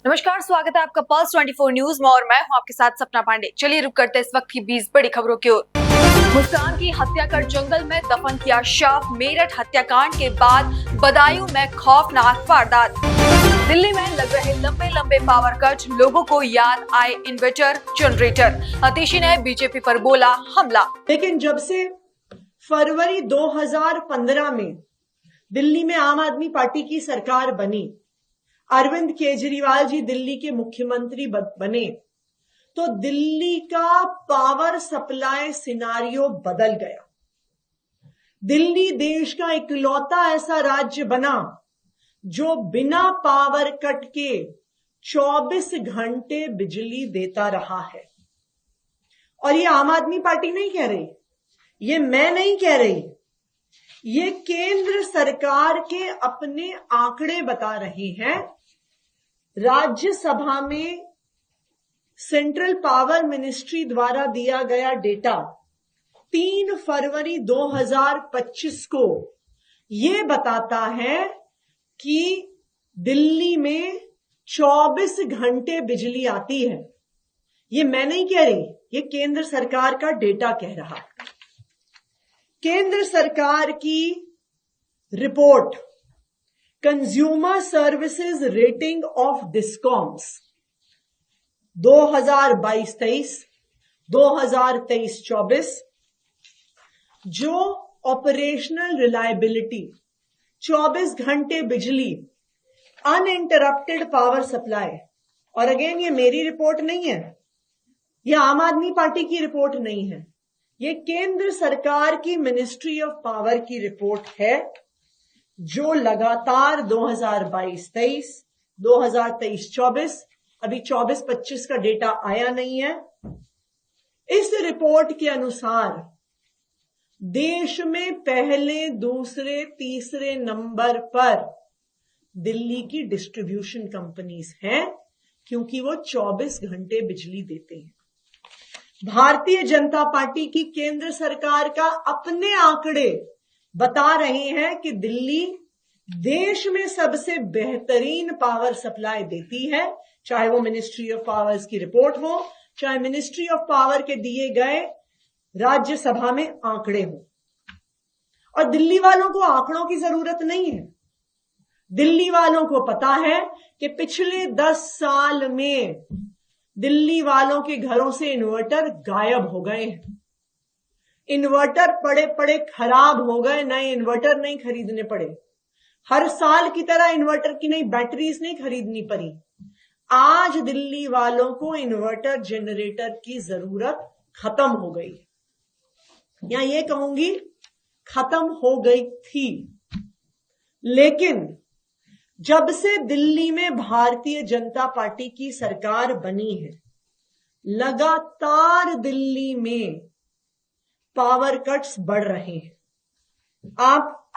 नमस्कार, स्वागत है आपका पल्स 24 न्यूज में और मैं हूं आपके साथ सपना पांडे। चलिए रुक करते इस वक्त की 20 बड़ी खबरों की ओर। मुस्कान की हत्या कर जंगल में दफन किया शव। मेरठ हत्याकांड के बाद बदायूं में खौफनाक वारदात। दिल्ली में लग रहे लंबे लंबे पावर कट, लोगों को याद आए इन्वर्टर जनरेटर। आतिशी ने बीजेपी पर बोला हमला। लेकिन जब से फरवरी 2015 में दिल्ली में आम आदमी पार्टी की सरकार बनी, अरविंद केजरीवाल जी दिल्ली के मुख्यमंत्री बने, तो दिल्ली का पावर सप्लाई सिनारियो बदल गया। दिल्ली देश का इकलौता ऐसा राज्य बना जो बिना पावर कट के 24 घंटे बिजली देता रहा है। और ये आम आदमी पार्टी नहीं कह रही, ये मैं नहीं कह रही, ये केंद्र सरकार के अपने आंकड़े बता रहे हैं। राज्यसभा में सेंट्रल पावर मिनिस्ट्री द्वारा दिया गया डेटा 3 फरवरी 2025 को ये बताता है कि दिल्ली में 24 घंटे बिजली आती है। ये मैं नहीं कह रही, ये केंद्र सरकार का डेटा कह रहा है। केंद्र सरकार की report consumer services rating of discoms 2022-23, 2023-24 जो ऑपरेशनल रिलायबिलिटी 24 घंटे बिजली अनइंटरप्टेड पावर सप्लाई, और अगेन ये मेरी रिपोर्ट नहीं है, ये आम आदमी पार्टी की रिपोर्ट नहीं है, ये केंद्र सरकार की मिनिस्ट्री ऑफ पावर की रिपोर्ट है जो लगातार 2022-23, 2023-24, अभी 24-25 का डेटा आया नहीं है। इस रिपोर्ट के अनुसार देश में पहले, दूसरे, तीसरे नंबर पर दिल्ली की डिस्ट्रीब्यूशन कंपनीज हैं, क्योंकि वो 24 घंटे बिजली देते हैं। भारतीय जनता पार्टी की केंद्र सरकार का अपने आंकड़े बता रहे हैं कि दिल्ली देश में सबसे बेहतरीन पावर सप्लाई देती है, चाहे वो मिनिस्ट्री ऑफ पावर्स की रिपोर्ट हो, चाहे मिनिस्ट्री ऑफ पावर के दिए गए राज्यसभा में आंकड़े हो। और दिल्ली वालों को आंकड़ों की जरूरत नहीं है। दिल्ली वालों को पता है कि पिछले 10 साल में दिल्ली वालों के घरों से इन्वर्टर गायब हो गए हैं। इन्वर्टर पड़े पड़े खराब हो गए, नए इन्वर्टर नहीं खरीदने पड़े। हर साल की तरह इन्वर्टर की नई बैटरीज नहीं खरीदनी पड़ी। आज दिल्ली वालों को इन्वर्टर जनरेटर की जरूरत खत्म हो गई, या ये कहूंगी खत्म हो गई थी। लेकिन जब से दिल्ली में भारतीय जनता पार्टी की सरकार बनी है, लगातार दिल्ली में पावर कट्स बढ़ रहे हैं। आप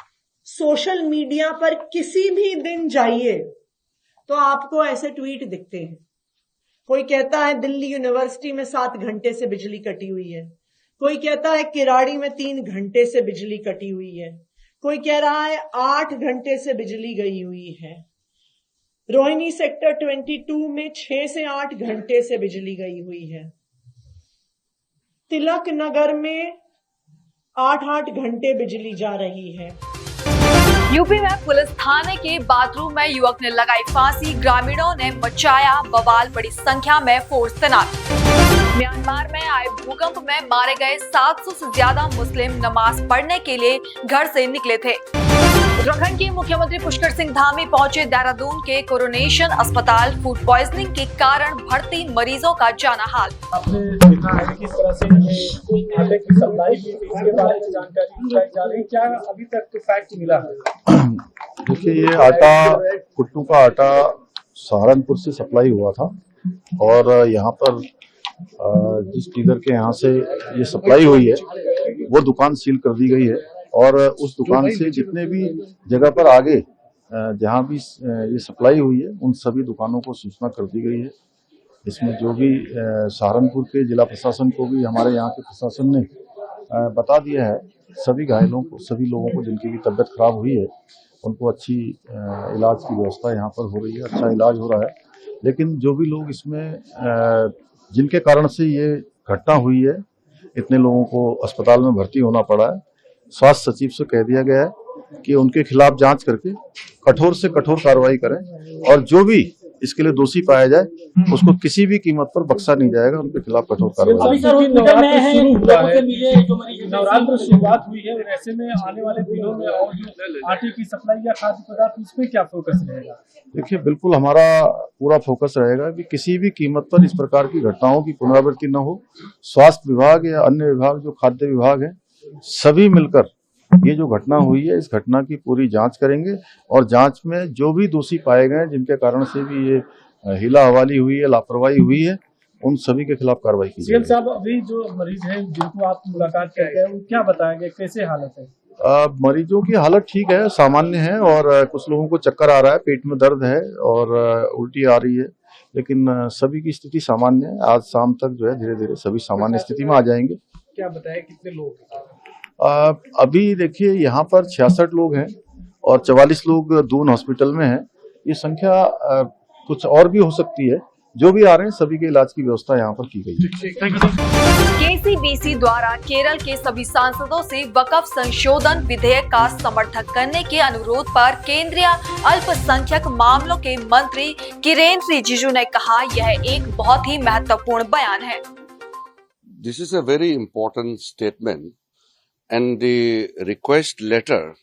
सोशल मीडिया पर किसी भी दिन जाइए तो आपको ऐसे ट्वीट दिखते हैं। कोई कहता है दिल्ली यूनिवर्सिटी में 7 घंटे से बिजली कटी हुई है, कोई कहता है किराड़ी में 3 घंटे से बिजली कटी हुई है, कोई कह रहा है 8 घंटे से बिजली गई हुई है, रोहिणी सेक्टर 22 में 6 से 8 घंटे से बिजली गई हुई है, तिलक नगर में 8-8 घंटे बिजली जा रही है। यूपी में पुलिस थाने के बाथरूम में युवक ने लगाई फांसी, ग्रामीणों ने मचाया बवाल, बड़ी संख्या में फोर्स तैनात। म्यांमार में आए भूकंप में मारे गए 700 से ज्यादा मुस्लिम नमाज पढ़ने के लिए घर से निकले थे। उत्तराखंड के मुख्यमंत्री पुष्कर सिंह धामी पहुंचे देहरादून के कोरोनेशन अस्पताल। फूड पॉइजनिंग के कारण भर्ती मरीजों का जाना हाल। आपने देखा है किस तरह से आटे की सप्लाई भी इसके बारे में जानकारी दी जा रही है, क्या अभी तक तो फैक्ट मिला है? देखिए, ये आटा, कुट्टू का आटा सहारनपुर से सप्लाई हुआ था और यहाँ पर जिस डीलर के यहाँ से ये सप्लाई हुई है वो दुकान सील कर दी गई है और उस दुकान से जितने भी जगह पर आगे जहाँ भी ये सप्लाई हुई है उन सभी दुकानों को सूचना कर दी गई है। इसमें जो भी सहारनपुर के जिला प्रशासन को भी हमारे यहाँ के प्रशासन ने बता दिया है, सभी घायलों को, सभी लोगों को जिनकी भी तबीयत खराब हुई है उनको अच्छी इलाज की व्यवस्था यहाँ पर हो रही है, अच्छा इलाज हो रहा है। लेकिन जो भी लोग इसमें जिनके कारण से ये घटना हुई है, इतने लोगों को अस्पताल में भर्ती होना पड़ा है, स्वास्थ्य सचिव से कह दिया गया है कि उनके खिलाफ जांच करके कठोर से कठोर कार्रवाई करें और जो भी इसके लिए दोषी पाया जाए उसको किसी भी कीमत पर बख्शा नहीं जाएगा, उनके खिलाफ कठोर कार्रवाई। अभी सर नवरात्र शुरू हुआ है, नवरात्र शुरुआत हुई है और ऐसे में आने वाले दिनों में और जो आटे की सप्लाई या खाद्य पदार्थ उस पर क्या फोकस रहेगा? देखिए, बिल्कुल हमारा पूरा फोकस रहेगा कि किसी भी कीमत पर इस प्रकार की घटनाओं की पुनरावृत्ति न हो। स्वास्थ्य विभाग या अन्य विभाग जो खाद्य विभाग है, सभी मिलकर ये जो घटना हुई है इस घटना की पूरी जांच करेंगे और जांच में जो भी दोषी पाए गए जिनके कारण से भी ये हिला हवाली हुई है, लापरवाही हुई है, उन सभी के खिलाफ कार्रवाई की सीएम जाएगी। साहब, अभी जो मरीज हैं जिनको आप मुलाकात करते हैं वो क्या बताएंगे, कैसे हालत है? मरीजों की हालत ठीक है, सामान्य है और कुछ लोगों को चक्कर आ रहा है, पेट में दर्द है और उल्टी आ रही है, लेकिन सभी की स्थिति सामान्य है। आज शाम तक जो है धीरे धीरे सभी सामान्य स्थिति में आ जाएंगे। क्या बताया, कितने लोग? अभी देखिए यहाँ पर 66 लोग हैं और 44 लोग दून हॉस्पिटल में हैं। ये संख्या कुछ और भी हो सकती है। जो भी आ रहे हैं सभी के इलाज की व्यवस्था यहाँ पर की गई है। केसीबीसी द्वारा केरल के सभी सांसदों से वक्फ संशोधन विधेयक का समर्थन करने के अनुरोध पर केंद्रीय अल्पसंख्यक मामलों के मंत्री किरेन रिजिजू ने कहा, यह एक बहुत ही महत्वपूर्ण बयान है। This is a very important statement and the request letter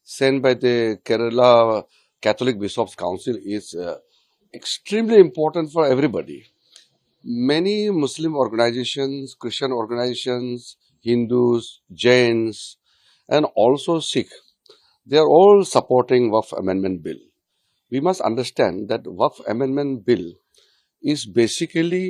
sent by the Kerala Catholic Bishops Council is extremely important for everybody. Many Muslim organizations, Christian organizations, Hindus, Jains, and also Sikh, they are all supporting Waqf Amendment Bill. We must understand that Waqf Amendment Bill is basically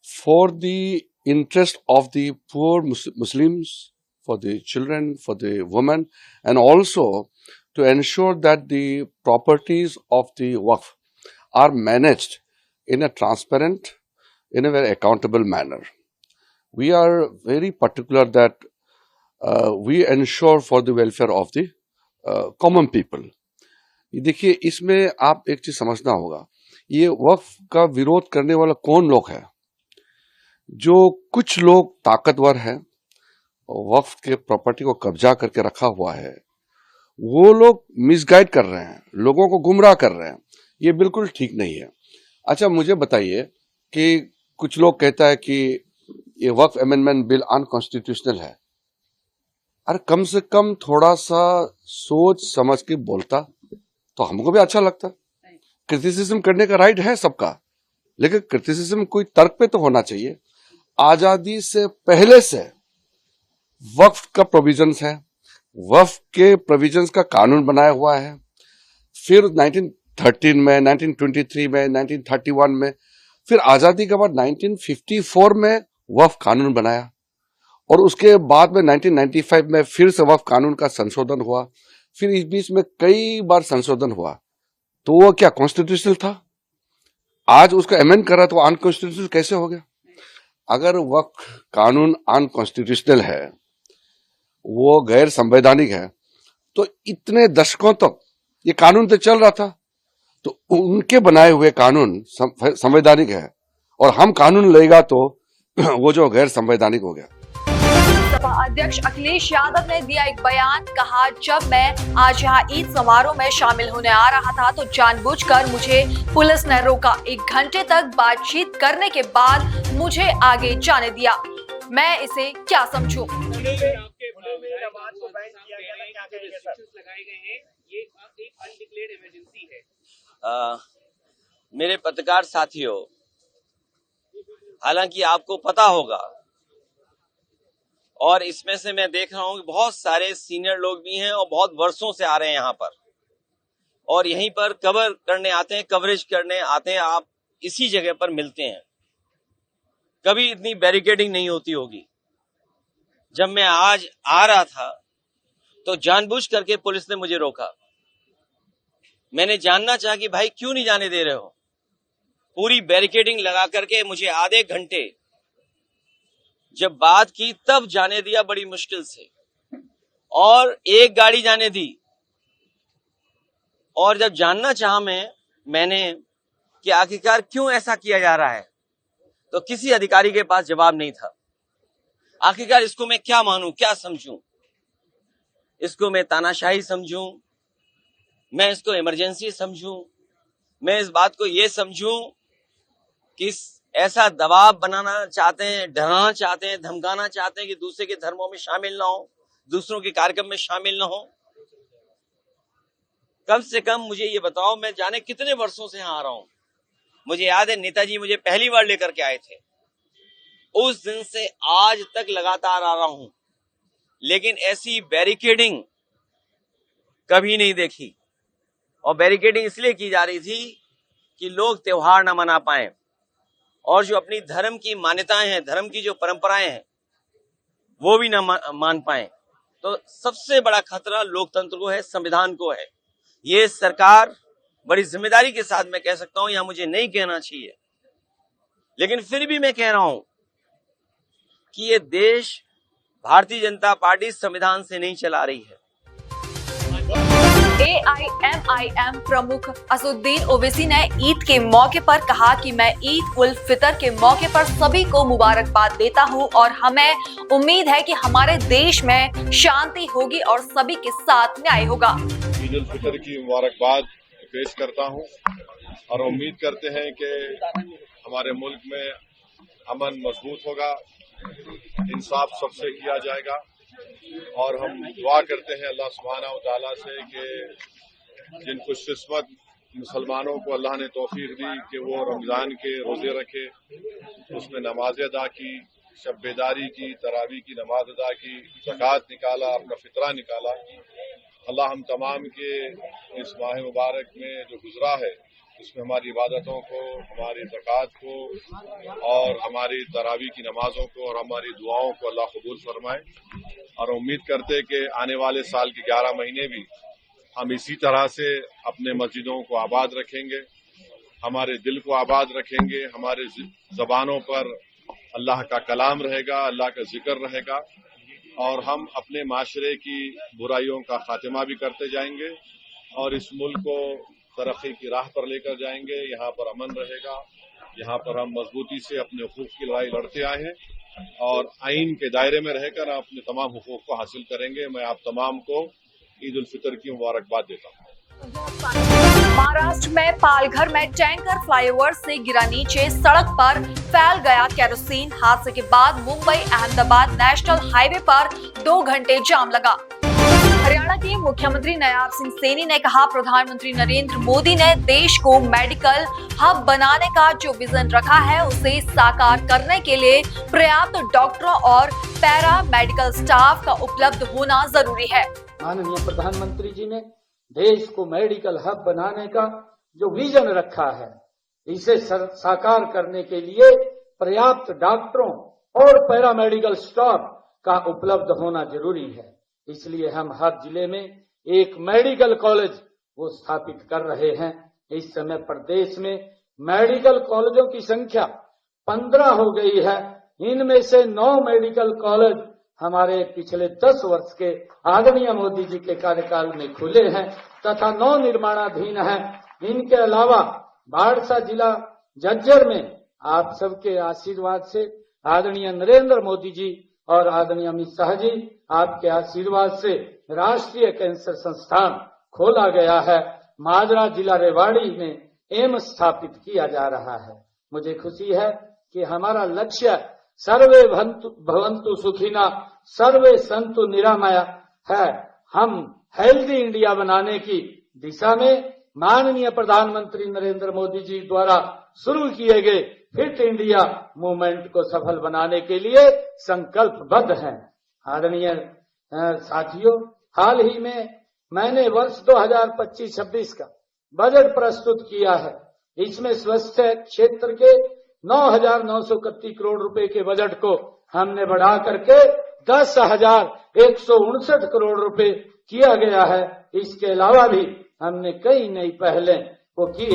for the interest of the poor Muslims, for the children, for the women, and also to ensure that the properties of the Waqf are managed in a transparent, in a very accountable manner. We are very particular that we ensure for the welfare of the common people. देखिए, इसमें आप एक चीज समझना होगा, ये वक्फ का विरोध करने वाला कौन लोग है? जो कुछ लोग ताकतवर हैं, वक्फ के प्रॉपर्टी को कब्जा करके रखा हुआ है, वो लोग मिसगाइड कर रहे हैं, लोगों को गुमराह कर रहे हैं। ये बिल्कुल ठीक नहीं है। अच्छा, मुझे बताइए कि कुछ लोग कहता है कि ये वक्फ अमेंडमेंट बिल अनकॉन्स्टिट्यूशनल है। अरे कम से कम थोड़ा सा सोच समझ के बोलता तो हमको भी अच्छा लगता। क्रिटिसिज्म करने का राइट है सबका, लेकिन क्रिटिसिज्म कोई तर्क पे तो होना चाहिए। आजादी से पहले से वक्फ का प्रोविजंस है, वक्फ के प्रोविजंस का कानून बनाया हुआ है। फिर 1913 में, 1923 में, 1931 में, फिर आजादी के बाद 1954 में वक्फ कानून बनाया और उसके बाद में 1995 में फिर से वक्फ कानून का संशोधन हुआ। फिर इस बीच में कई बार संशोधन हुआ, तो वो क्या कॉन्स्टिट्यूशनल था? आज उसको अमेंड कर रहा तो अनकॉन्स्टिट्यूशनल कैसे हो गया? अगर वक्फ कानून अनकॉन्स्टिट्यूशनल है, वो गैर संवैधानिक है, तो इतने दशकों तक ये कानून तो चल रहा था, तो उनके बनाए हुए कानून संवैधानिक है और हम कानून लेगा तो वो जो गैर संवैधानिक हो गया। सपा अध्यक्ष अखिलेश यादव ने दिया एक बयान, कहा, जब मैं आज यहाँ ईद समारोह में शामिल होने आ रहा था तो जानबूझकर मुझे पुलिस ने रोका। 1 घंटे तक बातचीत करने के बाद मुझे आगे जाने दिया। मैं इसे क्या समझूं? मेरे पत्रकार साथियों, हालांकि आपको पता होगा और इसमें से मैं देख रहा हूं कि बहुत सारे सीनियर लोग भी हैं और बहुत वर्षों से आ रहे हैं यहाँ पर और यहीं पर कवर करने आते हैं, कवरेज करने आते हैं। आप इसी जगह पर मिलते हैं। कभी इतनी बैरिकेडिंग नहीं होती होगी। जब मैं आज आ रहा था तो जानबूझ करके पुलिस ने मुझे रोका। मैंने जानना चाहा कि भाई क्यों नहीं जाने दे रहे हो? पूरी बैरिकेडिंग लगा करके मुझे आधे घंटे जब बात की तब जाने दिया, बड़ी मुश्किल से, और एक गाड़ी जाने दी। और जब जानना चाहा मैंने कि आखिरकार क्यों ऐसा किया जा रहा है, तो किसी अधिकारी के पास जवाब नहीं था। आखिरकार इसको मैं क्या मानूं, क्या समझूं? इसको मैं तानाशाही समझूं, मैं इसको इमरजेंसी समझूं, मैं इस बात को ये समझूं कि ऐसा दबाव बनाना चाहते हैं, डराना चाहते हैं, धमकाना चाहते हैं कि दूसरे के धर्मों में शामिल ना हो, दूसरों के कार्यक्रम में शामिल ना हो। कम से कम मुझे ये बताओ, मैं जाने कितने वर्षों से यहाँ आ रहा हूं। मुझे याद है नेताजी मुझे पहली बार लेकर के आए थे, उस दिन से आज तक लगातार आ रहा हूं, लेकिन ऐसी बैरिकेडिंग कभी नहीं देखी। और बैरिकेडिंग इसलिए की जा रही थी कि लोग त्योहार ना मना पाए और जो अपनी धर्म की मान्यताएं हैं, धर्म की जो परंपराएं हैं, वो भी ना मान पाए। तो सबसे बड़ा खतरा लोकतंत्र को है, संविधान को है। ये सरकार बड़ी जिम्मेदारी के साथ मैं कह सकता हूं, यहां मुझे नहीं कहना चाहिए, लेकिन फिर भी मैं कह रहा हूं कि ये देश भारतीय जनता पार्टी संविधान से नहीं चला रही है। AIMIM प्रमुख असुद्दीन ओवैसी ने ईद के मौके पर कहा कि मैं ईद उल फितर के मौके पर सभी को मुबारकबाद देता हूं और हमें उम्मीद है कि हमारे देश में शांति होगी और सभी के साथ न्याय होगा। ईद उल फितर की मुबारकबाद पेश करता हूं और उम्मीद करते हैं कि हमारे मुल्क में अमन मजबूत होगा, इंसाफ सबसे किया जाएगा और हम दुआ करते हैं अल्लाह सुब्हानहू व तआला से कि जिन खुशकिस्मत मुसलमानों को अल्लाह ने तौफीक दी कि वो रमजान के रोजे रखे, उसमें नमाज अदा की, शब बेदारी की, तरावी की नमाज अदा की, ज़कात निकाला, अपना फितरा निकाला। अल्लाह हम तमाम के इस माह मुबारक में जो गुजरा है उसमें हमारी इबादतों को, हमारी ज़कात को और हमारी तरावी की नमाजों को और हमारी दुआओं को अल्लाह कबूल फरमाए। और उम्मीद करते कि आने वाले साल के 11 महीने भी हम इसी तरह से अपने मस्जिदों को आबाद रखेंगे, हमारे दिल को आबाद रखेंगे, हमारे ज़बानों पर अल्लाह का कलाम रहेगा, अल्लाह का जिक्र रहेगा और हम अपने माशरे की बुराइयों का खात्मा भी करते जाएंगे और इस मुल्क को तरक्की की राह पर लेकर जाएंगे। यहाँ पर अमन रहेगा, यहाँ पर हम मजबूती से अपने हुकूक की लड़ाई लड़ते आए हैं और आइन के दायरे में रहकर अपने तमाम हुकूक को हासिल करेंगे। मैं आप तमाम को ईद उल फितर की मुबारकबाद देता हूँ। महाराष्ट्र में पालघर में टैंकर फ्लाईओवर से गिरा नीचे, सड़क पर फैल गया केरोसिन। हादसे के बाद मुंबई अहमदाबाद नेशनल हाईवे पर 2 घंटे जाम लगा। हरियाणा के मुख्यमंत्री नायाब सिंह सैनी ने कहा, प्रधानमंत्री नरेंद्र मोदी ने देश को मेडिकल हब बनाने का जो विजन रखा है उसे साकार करने के लिए पर्याप्त डॉक्टरों और पैरा मेडिकल स्टाफ का उपलब्ध होना जरूरी है। माननीय प्रधानमंत्री जी ने देश को मेडिकल हब बनाने का जो विजन रखा है, इसे साकार करने के लिए पर्याप्त डॉक्टरों और पैरामेडिकल स्टाफ का उपलब्ध होना जरूरी है। इसलिए हम हर जिले में एक मेडिकल कॉलेज वो स्थापित कर रहे हैं। इस समय प्रदेश में मेडिकल कॉलेजों की संख्या 15 हो गई है। इनमें से 9 मेडिकल कॉलेज हमारे पिछले 10 वर्ष के आदरणीय मोदी जी के कार्यकाल में खुले हैं तथा 9 निर्माणाधीन हैं। इनके अलावा बाड़सा जिला झज्जर में आप सबके आशीर्वाद से आदरणीय नरेंद्र मोदी जी और आदरणीय अमित शाह जी आपके आशीर्वाद से राष्ट्रीय कैंसर संस्थान खोला गया है। माजरा जिला रेवाड़ी में एम्स स्थापित किया जा रहा है। मुझे खुशी है कि हमारा लक्ष्य सर्वे भवन्तु सुखिना सर्वे सन्तु निरामया है। हम हेल्दी इंडिया बनाने की दिशा में माननीय प्रधानमंत्री नरेंद्र मोदी जी द्वारा शुरू किए गए फिट इंडिया मूवमेंट को सफल बनाने के लिए संकल्पबद्ध हैं। आदरणीय साथियों, हाल ही में मैंने वर्ष 2025-26 का बजट प्रस्तुत किया है। इसमें स्वास्थ्य क्षेत्र के 9,931 करोड़ रुपए के बजट को हमने बढ़ा करके 10,159 करोड़ रुपए किया गया है। इसके अलावा भी हमने कई नई पहलें वो की।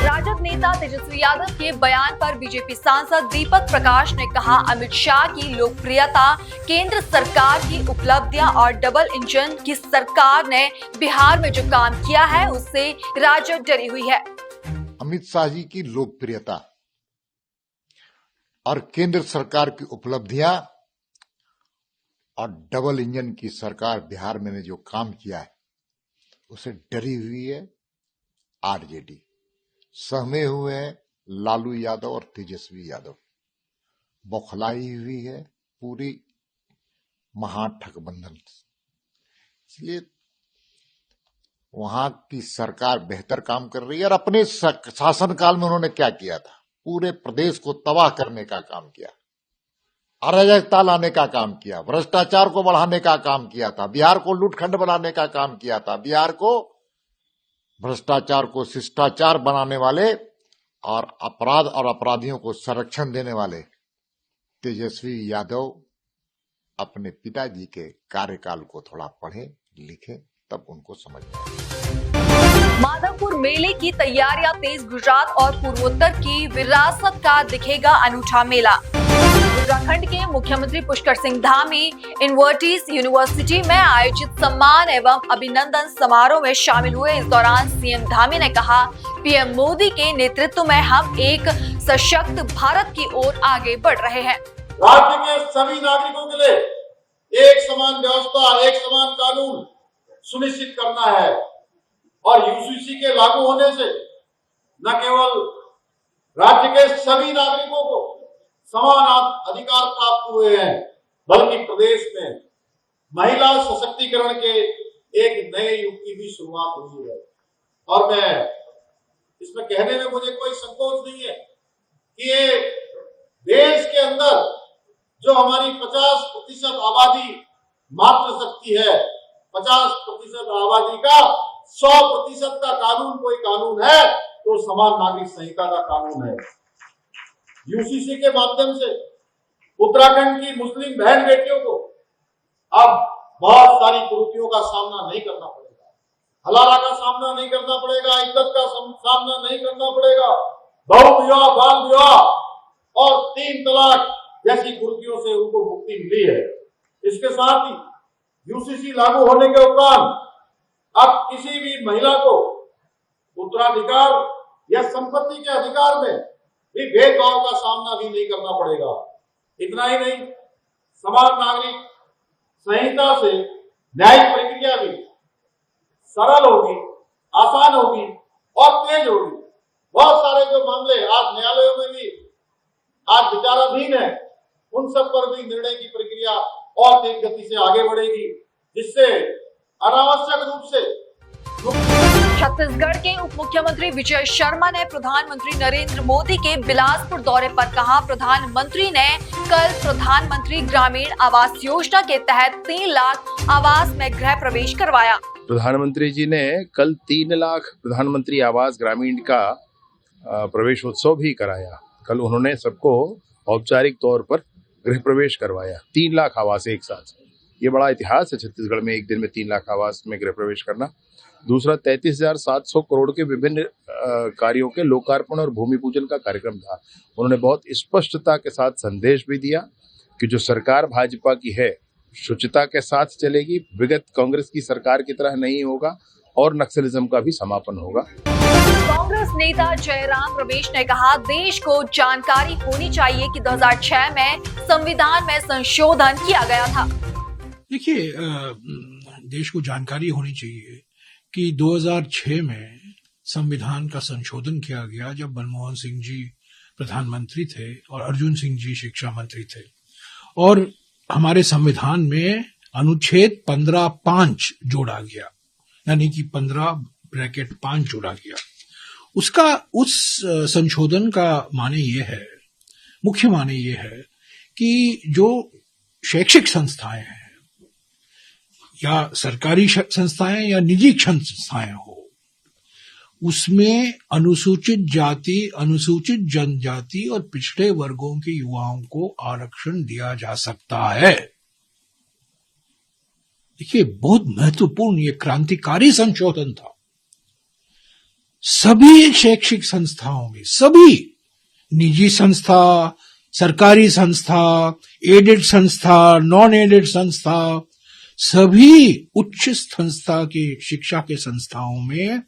राजद नेता तेजस्वी यादव के बयान पर बीजेपी सांसद दीपक प्रकाश ने कहा, अमित शाह की लोकप्रियता, केंद्र सरकार की उपलब्धियां और डबल इंजन की सरकार ने बिहार में जो काम किया है उससे राजद डरी हुई है। अमित शाह जी की लोकप्रियता और केंद्र सरकार की उपलब्धियां और डबल इंजन की सरकार बिहार में ने जो काम किया है उसे डरी हुई है आरजेडी, सहमे हुए हैं लालू यादव और तेजस्वी यादव, बौखलाई हुई है पूरी महागठबंधन। इसलिए वहां की सरकार बेहतर काम कर रही है। और अपने शासनकाल में उन्होंने क्या किया था? पूरे प्रदेश को तबाह करने का काम किया, अराजकता लाने का काम किया, भ्रष्टाचार को बढ़ाने का काम किया था, बिहार को लूटखंड बनाने का काम किया था, बिहार को भ्रष्टाचार को शिष्टाचार बनाने वाले और अपराध और अपराधियों को संरक्षण देने वाले तेजस्वी यादव अपने पिताजी के कार्यकाल को थोड़ा पढ़े लिखे तब उनको समझ में आए। माधवपुर मेले की तैयारियां तेज। गुजरात और पूर्वोत्तर की विरासत का दिखेगा अनूठा मेला। उत्तराखंड के मुख्यमंत्री पुष्कर सिंह धामी इनवर्टिस यूनिवर्सिटी में आयोजित सम्मान एवं अभिनंदन समारोह में शामिल हुए। इस दौरान सीएम धामी ने कहा, पीएम मोदी के नेतृत्व में हम एक सशक्त भारत की ओर आगे बढ़ रहे हैं। राज्य के सभी नागरिकों के लिए एक समान व्यवस्था, एक समान कानून सुनिश्चित करना है और यूसीसी के लागू होने से न केवल राज्य के सभी नागरिकों को समान अधिकार प्राप्त हुए हैं, बल्कि प्रदेश में महिला सशक्तिकरण के एक नए युग की भी शुरुआत हुई है। और मैं इसमें कहने में मुझे कोई संकोच नहीं है कि ये देश के अंदर जो हमारी 50% आबादी मातृशक्ति है, 50% आबादी का 100% का कानून कोई कानून है तो समान नागरिक संहिता का कानून है। यूसीसी के माध्यम से उत्तराखंड की मुस्लिम बहन बेटियों को अब बहुत सारी कुरीतियों का सामना नहीं करना पड़ेगा, हलाला का सामना नहीं करना पड़ेगा, इज्जत का सामना नहीं करना पड़ेगा, बहु विवाह, बाल विवाह और 3 तलाक जैसी कुरीतियों से उनको मुक्ति मिली है। इसके साथ ही यूसीसी लागू होने के उपरांत अब किसी भी महिला को उत्तराधिकार या संपत्ति के अधिकार में भी भेदभाव का सामना भी नहीं करना पड़ेगा। इतना ही नहीं, समान नागरिक संहिता से न्यायिक प्रक्रिया भी सरल होगी, आसान होगी और तेज होगी। बहुत सारे जो मामले आज न्यायालयों में भी आज विचाराधीन है, उन सब पर भी निर्णय की प्रक्रिया और तेज गति से आगे बढ़ेगी, जिससे अनावश्यक रूप से छत्तीसगढ़ के उप मुख्यमंत्री विजय शर्मा ने प्रधानमंत्री नरेंद्र मोदी के बिलासपुर दौरे पर कहा, प्रधानमंत्री ने कल प्रधानमंत्री ग्रामीण आवास योजना के तहत 3 लाख आवास में गृह प्रवेश करवाया। प्रधानमंत्री जी ने कल 3 लाख प्रधानमंत्री आवास ग्रामीण का प्रवेश उत्सव भी कराया। कल उन्होंने सबको औपचारिक तौर पर गृह प्रवेश करवाया। 3 लाख आवास एक साथ, ये बड़ा इतिहास है छत्तीसगढ़ में एक दिन में 3 लाख आवास में गृह प्रवेश करना। दूसरा 33,700 करोड़ के विभिन्न कार्यों के लोकार्पण और भूमि पूजन का कार्यक्रम था। उन्होंने बहुत स्पष्टता के साथ संदेश भी दिया कि जो सरकार भाजपा की है शुचिता के साथ चलेगी, विगत कांग्रेस की सरकार की तरह नहीं होगा और नक्सलिज्म का भी समापन होगा। कांग्रेस नेता जयराम रमेश ने कहा, देश को जानकारी होनी चाहिए कि 2006 में संविधान में संशोधन किया गया था। देखिए, देश को जानकारी होनी चाहिए कि 2006 में संविधान का संशोधन किया गया जब मनमोहन सिंह जी प्रधानमंत्री थे और अर्जुन सिंह जी शिक्षा मंत्री थे, और हमारे संविधान में अनुच्छेद 15(5) जोड़ा गया, यानी कि 15(5) जोड़ा गया। उस संशोधन का माने ये है, मुख्य माने ये है कि जो शैक्षिक संस्थाएं हैं या सरकारी संस्थाएं या निजी संस्थाएं हो, उसमें अनुसूचित जाति, अनुसूचित जनजाति और पिछड़े वर्गों के युवाओं को आरक्षण दिया जा सकता है। देखिए, बहुत महत्वपूर्ण ये क्रांतिकारी संशोधन था। सभी शैक्षिक संस्थाओं में, सभी निजी संस्था, सरकारी संस्था, एडेड संस्था, नॉन एडेड संस्था, सभी उच्च संस्था के शिक्षा के संस्थाओं में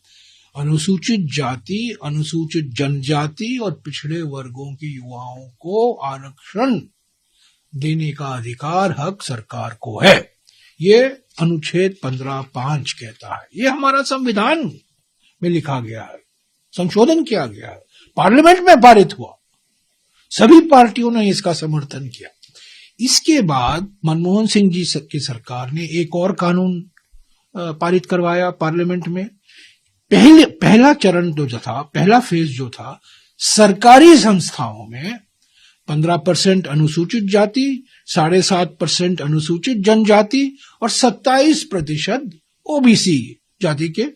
अनुसूचित जाति, अनुसूचित जनजाति और पिछड़े वर्गों के युवाओं को आरक्षण देने का अधिकार हक सरकार को है। ये अनुच्छेद 15(5) कहता है। ये हमारा संविधान में लिखा गया है, संशोधन किया गया है, पार्लियामेंट में पारित हुआ, सभी पार्टियों ने इसका समर्थन किया। इसके बाद मनमोहन सिंह जी की सरकार ने एक और कानून पारित करवाया पार्लियामेंट में। पहला चरण जो था, पहला फेज जो था, सरकारी संस्थाओं में 15% अनुसूचित जाति, 7.5% अनुसूचित जनजाति और 27% ओबीसी जाति के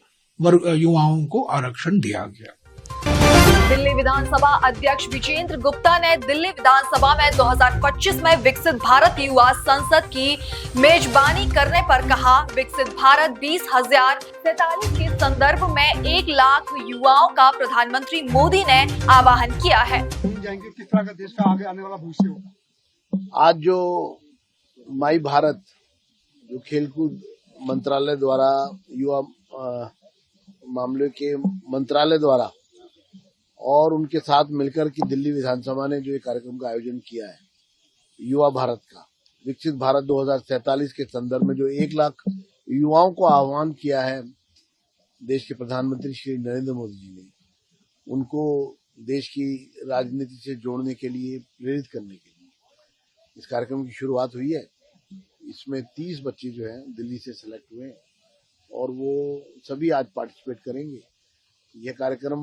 युवाओं को आरक्षण दिया गया। दिल्ली विधानसभा अध्यक्ष विजेंद्र गुप्ता ने दिल्ली विधानसभा में 2025 में विकसित भारत युवा संसद की मेजबानी करने पर कहा, विकसित भारत 2047 के संदर्भ में 1 लाख युवाओं का प्रधानमंत्री मोदी ने आह्वान किया है। किस तरह का देश का आगे आने वाला भविष्य होगा। आज जो माई भारत, जो खेलकूद मंत्रालय द्वारा, युवा मामले के मंत्रालय द्वारा और उनके साथ मिलकर की दिल्ली विधानसभा ने जो एक कार्यक्रम का आयोजन किया है, युवा भारत का, विकसित भारत 2047 के संदर्भ में जो 1 लाख युवाओं को आह्वान किया है देश के प्रधानमंत्री श्री नरेंद्र मोदी जी ने, उनको देश की राजनीति से जोड़ने के लिए, प्रेरित करने के लिए इस कार्यक्रम की शुरुआत हुई है। इसमें 30 बच्चे जो हैं दिल्ली से सिलेक्ट हुए हैं और वो सभी आज पार्टिसिपेट करेंगे। यह कार्यक्रम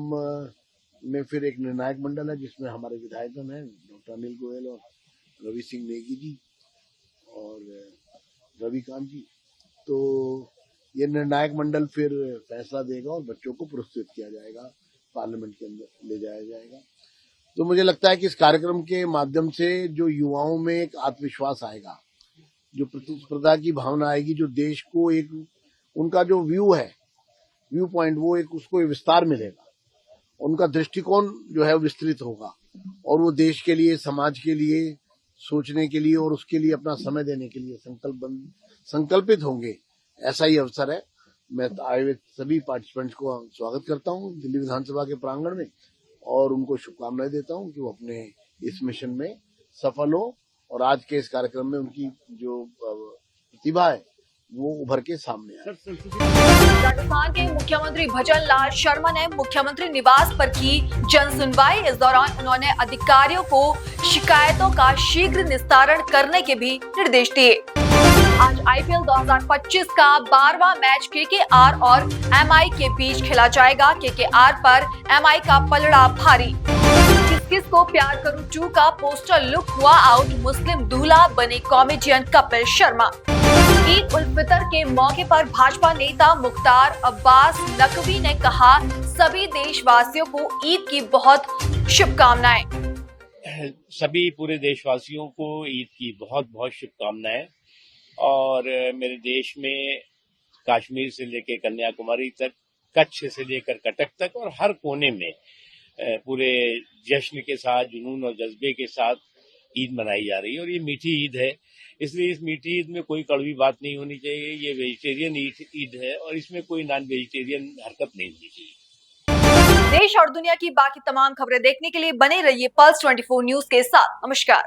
में फिर एक निर्णायक मंडल है जिसमें हमारे विधायकगण हैं, डॉक्टर अनिल गोयल और रवि सिंह नेगी जी और रविकांत जी। तो ये निर्णायक मंडल फिर फैसला देगा और बच्चों को पुरस्कृत किया जाएगा, पार्लियामेंट के अंदर ले जाया जाएगा। तो मुझे लगता है कि इस कार्यक्रम के माध्यम से जो युवाओं में एक आत्मविश्वास आएगा, जो प्रतिस्पर्धा की भावना आएगी, जो देश को एक उनका जो व्यू पॉइंट, वो एक उसको विस्तार मिलेगा, उनका दृष्टिकोण जो है विस्तृत होगा और वो देश के लिए, समाज के लिए सोचने के लिए और उसके लिए अपना समय देने के लिए संकल्पित होंगे। ऐसा ही अवसर है। मैं आए हुए सभी पार्टिसिपेंट्स को स्वागत करता हूं दिल्ली विधानसभा के प्रांगण में और उनको शुभकामनाएं देता हूं कि वो अपने इस मिशन में सफल हो और आज के इस कार्यक्रम में उनकी जो प्रतिभा है वो उभर के सामने आए। राजस्थान के मुख्यमंत्री भजन लाल शर्मा ने मुख्यमंत्री निवास पर की जन सुनवाई। इस दौरान उन्होंने अधिकारियों को शिकायतों का शीघ्र निस्तारण करने के भी निर्देश दिए। आज आईपीएल 2025 का 12वां मैच केकेआर और एमआई के बीच खेला जाएगा। केकेआर पर एमआई का पलड़ा भारी। किस को प्यार करूं 2 का पोस्टर लुक हुआ आउट, मुस्लिम दूल्हा बने कॉमेडियन कपिल शर्मा। ईद उल फितर के मौके पर भाजपा नेता मुख्तार अब्बास नकवी ने कहा, सभी देशवासियों को ईद की बहुत शुभकामनाएं। सभी पूरे देशवासियों को ईद की बहुत बहुत शुभकामनाएं। और मेरे देश में कश्मीर से लेकर कन्याकुमारी तक, कच्छ से लेकर कटक तक और हर कोने में पूरे जश्न के साथ, जुनून और जज्बे के साथ ईद मनाई जा रही है। और ये मीठी ईद है, इसलिए इस मीठी ईद में कोई कड़वी बात नहीं होनी चाहिए। ये वेजिटेरियन ईद है और इसमें कोई नॉन वेजिटेरियन हरकत नहीं होनी चाहिए। देश और दुनिया की बाकी तमाम खबरें देखने के लिए बने रहिए पल्स 24 न्यूज के साथ। नमस्कार।